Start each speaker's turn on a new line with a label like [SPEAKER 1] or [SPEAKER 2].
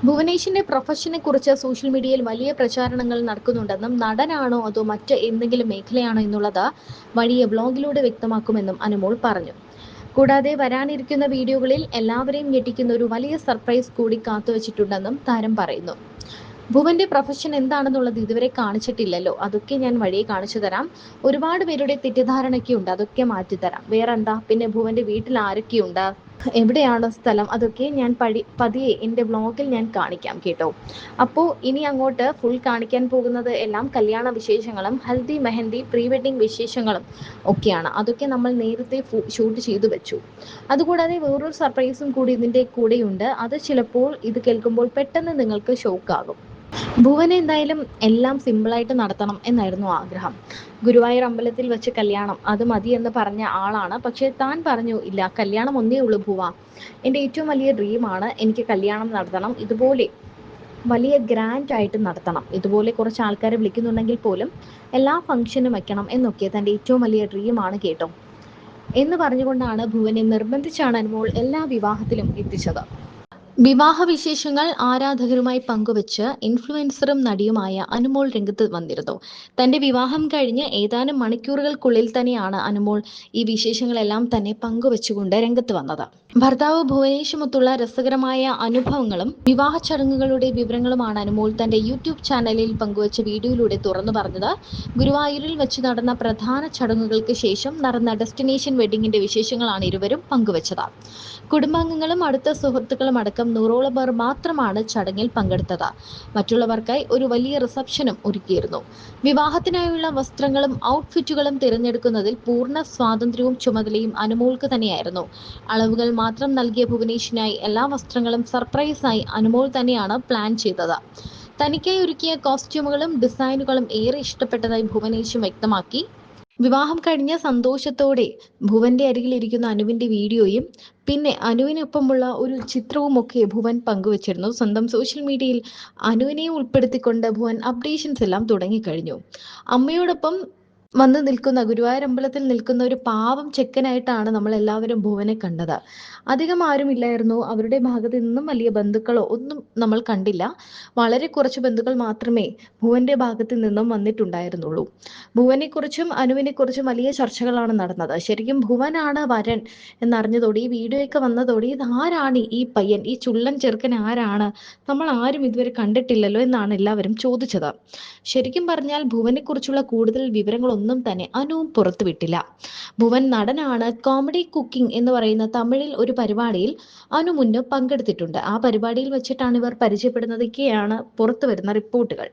[SPEAKER 1] ഭുവനേഷിന്റെ പ്രൊഫഷനെ കുറിച്ച് സോഷ്യൽ മീഡിയയിൽ വലിയ പ്രചാരണങ്ങൾ നടക്കുന്നുണ്ടെന്നും നടനാണോ അതോ മറ്റ് എന്തെങ്കിലും മേഖലയാണോ എന്നുള്ളത് വഴിയെ വ്ലോഗിലൂടെ വ്യക്തമാക്കുമെന്നും അനുമോൾ പറഞ്ഞു. കൂടാതെ വരാനിരിക്കുന്ന വീഡിയോകളിൽ എല്ലാവരെയും ഞെട്ടിക്കുന്ന ഒരു വലിയ സർപ്രൈസ് കൂടി കാത്തുവച്ചിട്ടുണ്ടെന്നും താരം പറയുന്നു. ഭുവന്റെ പ്രൊഫഷൻ എന്താണെന്നുള്ളത് ഇതുവരെ കാണിച്ചിട്ടില്ലല്ലോ, അതൊക്കെ ഞാൻ വഴിയെ കാണിച്ചു തരാം. ഒരുപാട് പേരുടെ തെറ്റിദ്ധാരണയൊക്കെ ഉണ്ട്, അതൊക്കെ മാറ്റിത്തരാം. വേറെന്താ, പിന്നെ ഭുവന്റെ വീട്ടിൽ ആരൊക്കെയുണ്ട്, എവിടെയാണ് സ്ഥലം, അതൊക്കെ ഞാൻ പതിയെ എൻ്റെ വ്ളോഗിൽ ഞാൻ കാണിക്കാം കേട്ടോ. അപ്പോൾ ഇനി അങ്ങോട്ട് ഫുൾ കാണിക്കാൻ പോകുന്നത് എല്ലാം കല്യാണ വിശേഷങ്ങളും ഹൽദി മെഹന്തി പ്രീ വെഡിങ് വിശേഷങ്ങളും ഒക്കെയാണ്. അതൊക്കെ നമ്മൾ നേരത്തെ ഷൂട്ട് ചെയ്തു വെച്ചു. അതുകൂടാതെ വേറൊരു സർപ്രൈസും കൂടി ഇതിൻ്റെ കൂടെയുണ്ട്. അത് ചിലപ്പോൾ ഇത് കേൾക്കുമ്പോൾ പെട്ടെന്ന് നിങ്ങൾക്ക് ഷോക്കാകും. ഭുവന് എന്തായാലും എല്ലാം സിമ്പിളായിട്ട് നടത്തണം എന്നായിരുന്നു ആഗ്രഹം. ഗുരുവായൂർ അമ്പലത്തിൽ വെച്ച് കല്യാണം അത് മതി എന്ന് പറഞ്ഞ ആളാണ്. പക്ഷേ താൻ പറഞ്ഞു, ഇല്ല, കല്യാണം ഒന്നേ ഉള്ളൂ ഭുവ, എൻ്റെ ഏറ്റവും വലിയ ഡ്രീമാണ് എനിക്ക് കല്യാണം നടത്തണം, ഇതുപോലെ വലിയ ഗ്രാൻഡ് ആയിട്ട് നടത്തണം, ഇതുപോലെ കുറച്ച് ആൾക്കാരെ വിളിക്കുന്നുണ്ടെങ്കിൽ പോലും എല്ലാ ഫംഗ്ഷനും വെക്കണം എന്നൊക്കെ തൻ്റെ ഏറ്റവും വലിയ ഡ്രീമാണ് കേട്ടോ എന്ന് പറഞ്ഞുകൊണ്ടാണ് ഭുവനെ നിർബന്ധിച്ചാണ് അനുമോൾ എല്ലാ വിവാഹത്തിലും എത്തിച്ചത്. വിവാഹ വിശേഷങ്ങൾ ആരാധകരുമായി പങ്കുവച്ച് ഇൻഫ്ലുവൻസറും നടിയുമായ അനുമോൾ രംഗത്ത് വന്നിരുന്നു. തന്റെ വിവാഹം കഴിഞ്ഞ് ഏതാനും മണിക്കൂറുകൾക്കുള്ളിൽ തന്നെയാണ് അനുമോൾ ഈ വിശേഷങ്ങളെല്ലാം തന്നെ പങ്കുവച്ചുകൊണ്ട് രംഗത്ത് വന്നത്. ഭർത്താവ് ഭുവനേഷുമൊത്തുള്ള രസകരമായ അനുഭവങ്ങളും വിവാഹ ചടങ്ങുകളുടെ വിവരങ്ങളുമാണ് അനുമോൾ തന്റെ യൂട്യൂബ് ചാനലിൽ പങ്കുവച്ച വീഡിയോയിലൂടെ തുറന്നു പറഞ്ഞത്. ഗുരുവായൂരിൽ വെച്ച് നടന്ന പ്രധാന ചടങ്ങുകൾക്ക് ശേഷം നടന്ന ഡെസ്റ്റിനേഷൻ വെഡിങ്ങിന്റെ വിശേഷങ്ങളാണ് ഇരുവരും പങ്കുവച്ചത്. കുടുംബാംഗങ്ങളും അടുത്ത സുഹൃത്തുക്കളും അടക്കം 100ഓളം പേർ മാത്രമാണ് ചടങ്ങിൽ പങ്കെടുത്തത്. മറ്റുള്ളവർക്കായി ഒരു വലിയ റിസപ്ഷനും ഒരുക്കിയിരുന്നു. വിവാഹത്തിനായുള്ള വസ്ത്രങ്ങളും ഔട്ട്ഫിറ്റുകളും തിരഞ്ഞെടുക്കുന്നതിൽ പൂർണ്ണ സ്വാതന്ത്ര്യവും ചുമതലയും അനുമോൾക്ക് തന്നെയായിരുന്നു. അളവുകൾ മാത്രം നൽകിയ ഭുവനേഷിനായി എല്ലാ വസ്ത്രങ്ങളും സർപ്രൈസായി അനുമോൾ തന്നെയാണ് പ്ലാൻ ചെയ്തത്. തനിക്കായി ഒരുക്കിയ കോസ്റ്റ്യൂമുകളും ഡിസൈനുകളും ഏറെ ഇഷ്ടപ്പെട്ടതായി ഭുവനേഷും വ്യക്തമാക്കി. വിവാഹം കഴിഞ്ഞ സന്തോഷത്തോടെ ഭുവന്റെ അരികിലിരിക്കുന്ന അനുവിന്റെ വീഡിയോയും പിന്നെ അനുവിനൊപ്പമുള്ള ഒരു ചിത്രവുമൊക്കെ ഭുവൻ പങ്കുവച്ചിരുന്നു. സ്വന്തം സോഷ്യൽ മീഡിയയിൽ അനുവിനെ ഉൾപ്പെടുത്തിക്കൊണ്ട് ഭുവൻ അപ്ഡേഷൻസ് എല്ലാം തുടങ്ങിക്കഴിഞ്ഞു. അമ്മയോടൊപ്പം വന്ന് നിൽക്കുന്ന, ഗുരുവായൂർ അമ്പലത്തിൽ നിൽക്കുന്ന ഒരു പാവം ചെക്കനായിട്ടാണ് നമ്മൾ എല്ലാവരും ഭുവനെ കണ്ടത്. അധികം ആരുമില്ലായിരുന്നു. അവരുടെ ഭാഗത്ത് നിന്നും വലിയ ബന്ധുക്കളോ ഒന്നും നമ്മൾ കണ്ടില്ല. വളരെ കുറച്ച് ബന്ധുക്കൾ മാത്രമേ ഭുവന്റെ ഭാഗത്ത് നിന്നും വന്നിട്ടുണ്ടായിരുന്നുള്ളൂ. ഭുവനെക്കുറിച്ചും അനുവിനെക്കുറിച്ചും വലിയ ചർച്ചകളാണ് നടന്നത്. ശരിക്കും ഭുവനാണ് വരൻ എന്നറിഞ്ഞതോടെ, ഈ വീഡിയോയൊക്കെ വന്നതോടെ, ഇത് ആരാണ് ഈ പയ്യൻ, ഈ ചുള്ളൻ ചെറുക്കൻ ആരാണ്, നമ്മൾ ആരും ഇതുവരെ കണ്ടിട്ടില്ലല്ലോ എന്നാണ് എല്ലാവരും ചോദിച്ചത്. ശരിക്കും പറഞ്ഞാൽ ഭുവനെക്കുറിച്ചുള്ള കൂടുതൽ വിവരങ്ങളൊന്നും തന്നെ അനുവും പുറത്തുവിട്ടില്ല. ഭുവൻ നടനാണ്. കോമഡി കുക്കിംഗ് എന്ന് പറയുന്ന തമിഴിൽ ഒരു പരിപാടിയിൽ അനു മുന്ന് പങ്കെടുത്തിട്ടുണ്ട്. ആ പരിപാടിയിൽ വെച്ചിട്ടാണ് ഇവർ പരിചയപ്പെടുന്നതൊക്കെയാണ് പുറത്തു വരുന്ന റിപ്പോർട്ടുകൾ.